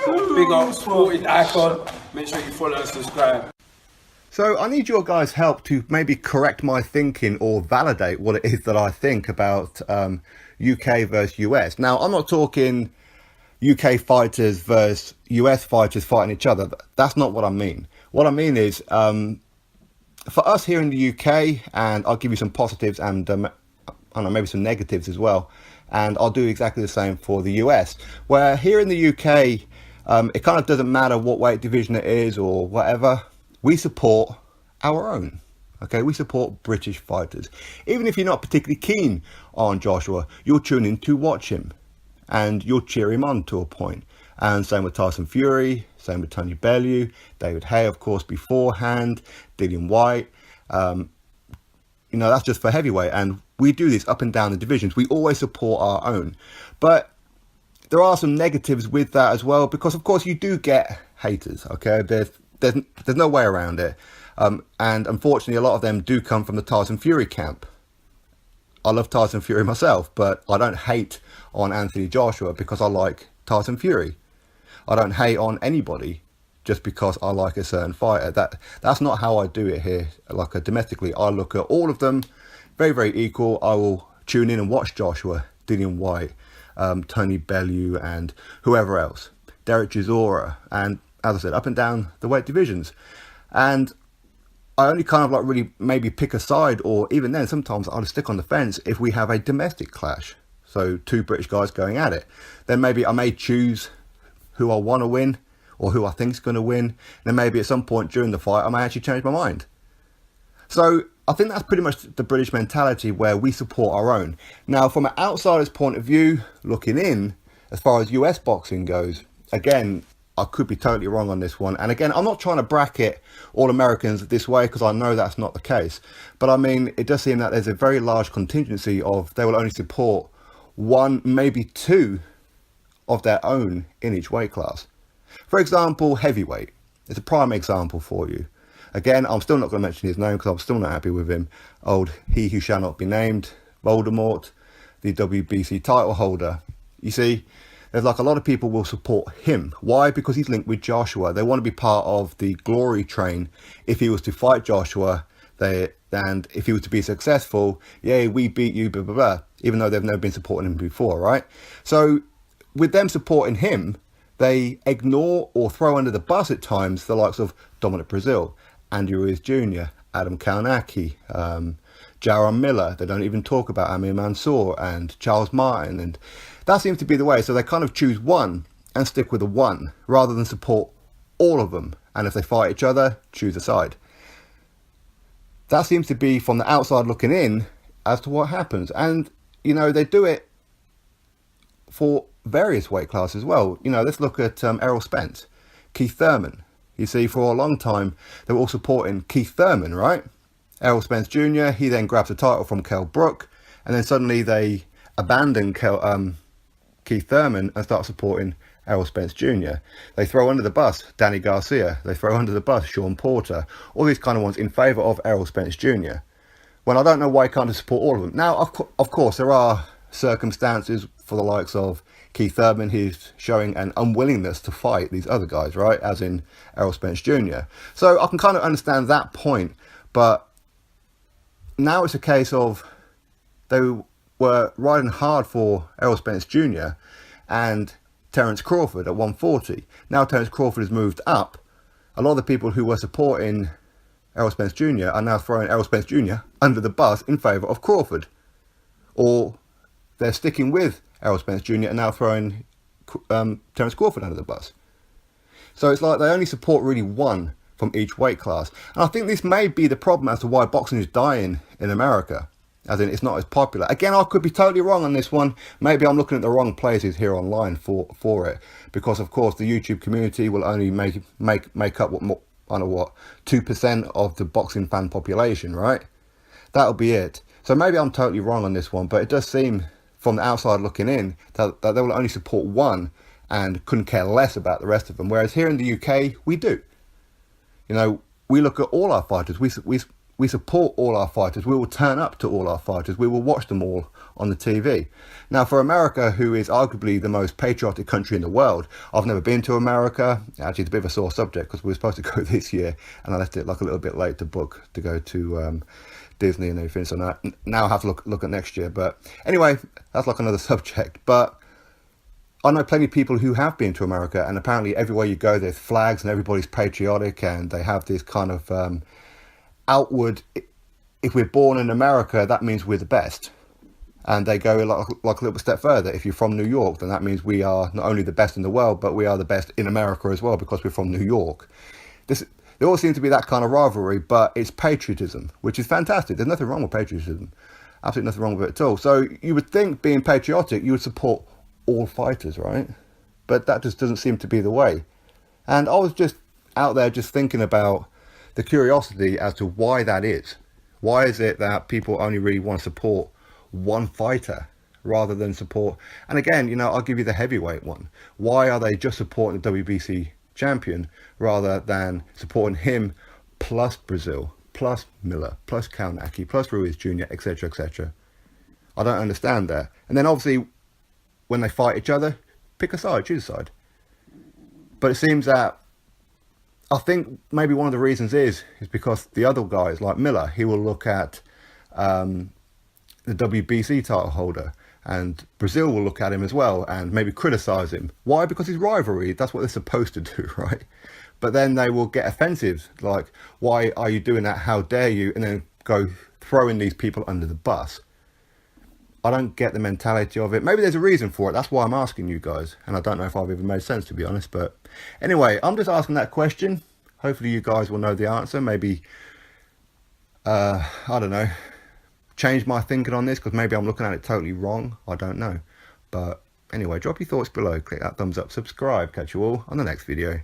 Big up, Sporting Icon. Make sure you follow and subscribe. So I need your guys' help to maybe correct my thinking or validate what it is that I think about UK versus US. Now, I'm not talking UK fighters versus US fighters fighting each other. That's not what I mean. What I mean is, for us here in the UK, and I'll give you some positives and I don't know, maybe some negatives as well, and I'll do exactly the same for the US, where here in the UK, it kind of doesn't matter what weight division it is or whatever. We support our own. Okay, we support British fighters. Even if you're not particularly keen on Joshua, you'll tune in to watch him and you'll cheer him on to a point. And same with Tyson Fury, same with Tony Bellew, David Haye, of course, beforehand, Dillian Whyte. That's just for heavyweight. And we do this up and down the divisions. We always support our own. But there are some negatives with that as well, because, of course, you do get haters, okay? There's no way around it. And unfortunately, a lot of them do come from the Tyson Fury camp. I love Tyson Fury myself, but I don't hate on Anthony Joshua because I like Tyson Fury. I don't hate on anybody just because I like a certain fighter. That's not how I do it here. Like domestically, I look at all of them very, very equal. I will tune in and watch Joshua, Dillian Whyte, Tony Bellew, and whoever else, Derek Chisora, and as I said, up and down the weight divisions. And I only kind of like really maybe pick a side, or even then sometimes I'll stick on the fence if we have a domestic clash. So two British guys going at it. Then maybe I may choose who I want to win or who I think is going to win. Then maybe at some point during the fight I may actually change my mind. So I think that's pretty much the British mentality, where we support our own. Now, from an outsider's point of view, looking in, as far as US boxing goes, again, I could be totally wrong on this one. And again, I'm not trying to bracket all Americans this way, because I know that's not the case. But I mean, it does seem that there's a very large contingency of they will only support one, maybe two of their own in each weight class. For example, heavyweight. It's a prime example for you. Again, I'm still not going to mention his name because I'm still not happy with him. Old he who shall not be named, Voldemort, the WBC title holder. You see, there's like a lot of people will support him. Why? Because he's linked with Joshua. They want to be part of the glory train. If he was to fight Joshua, and if he was to be successful, yay, we beat you, blah, blah, blah, even though they've never been supporting him before, right? So with them supporting him, they ignore or throw under the bus at times the likes of Dominic Brazil, Andy Ruiz Jr., Adam Kalinacki, Jaron Miller. They don't even talk about Amir Mansour and Charles Martin, and that seems to be the way. So they kind of choose one and stick with the one rather than support all of them. And if they fight each other, choose a side. That seems to be, from the outside looking in, as to what happens. And, they do it for various weight classes as well. Let's look at Errol Spence, Keith Thurman. You see, for a long time, they were all supporting Keith Thurman, right? Errol Spence Jr., he then grabs the title from Kell Brook, and then suddenly they abandon Keith Thurman and start supporting Errol Spence Jr. They throw under the bus Danny Garcia. They throw under the bus Sean Porter. All these kind of ones in favour of Errol Spence Jr. When I don't know why you can't support all of them. Now, of course, there are circumstances for the likes of Keith Thurman. He's showing an unwillingness to fight these other guys, right? As in Errol Spence Jr. So I can kind of understand that point. But now it's a case of they were riding hard for Errol Spence Jr. and Terence Crawford at 140. Now Terence Crawford has moved up. A lot of the people who were supporting Errol Spence Jr. are now throwing Errol Spence Jr. under the bus in favour of Crawford. Or they're sticking with Errol Spence Jr. and now throwing Terence Crawford under the bus. So it's like they only support really one from each weight class. And I think this may be the problem as to why boxing is dying in America. As in, it's not as popular. Again, I could be totally wrong on this one. Maybe I'm looking at the wrong places here online for it. Because, of course, the YouTube community will only make up, 2% of the boxing fan population, right? That'll be it. So maybe I'm totally wrong on this one. But it does seem, from the outside looking in, that they will only support one and couldn't care less about the rest of them. Whereas here in the UK, we do. We look at all our fighters. we support all our fighters. We will turn up to all our fighters. We will watch them all on the TV. Now, for America, who is arguably the most patriotic country in the world, I've never been to America. Actually, it's a bit of a sore subject because we were supposed to go this year, and I left it like a little bit late to book to go to Disney and everything. So now I have to look at next year. But anyway, that's like another subject. But I know plenty of people who have been to America, and apparently everywhere you go, there's flags and everybody's patriotic, and they have this kind of outward, if we're born in America, that means we're the best. And they go like a little step further. If you're from New York, then that means we are not only the best in the world, but we are the best in America as well, because we're from New York. There all seems to be that kind of rivalry, but it's patriotism, which is fantastic. There's nothing wrong with patriotism. Absolutely nothing wrong with it at all. So you would think, being patriotic, you would support all fighters, right? But that just doesn't seem to be the way. And I was just out there just thinking about the curiosity as to why that is. Why is it that people only really want to support one fighter rather than support, and again, you know, I'll give you the heavyweight one. Why are they just supporting the WBC champion rather than supporting him plus Brazil, plus Miller, plus Kalnacki, plus Ruiz Jr., etc., etc.? I don't understand that. And then obviously, when they fight each other, pick a side, choose a side. But it seems that, I think maybe one of the reasons is because the other guys, like Miller, he will look at the WBC title holder, and Brazil will look at him as well and maybe criticize him. Why? Because he's rivalry. That's what they're supposed to do, right? But then they will get offensive, like, why are you doing that? How dare you? And then go throwing these people under the bus. I don't get the mentality of it. Maybe there's a reason for it. That's why I'm asking you guys. And I don't know if I've even made sense, to be honest. But anyway, I'm just asking that question. Hopefully you guys will know the answer. Maybe, I don't know, change my thinking on this, because maybe I'm looking at it totally wrong. I don't know. But anyway, drop your thoughts below. Click that thumbs up, subscribe. Catch you all on the next video.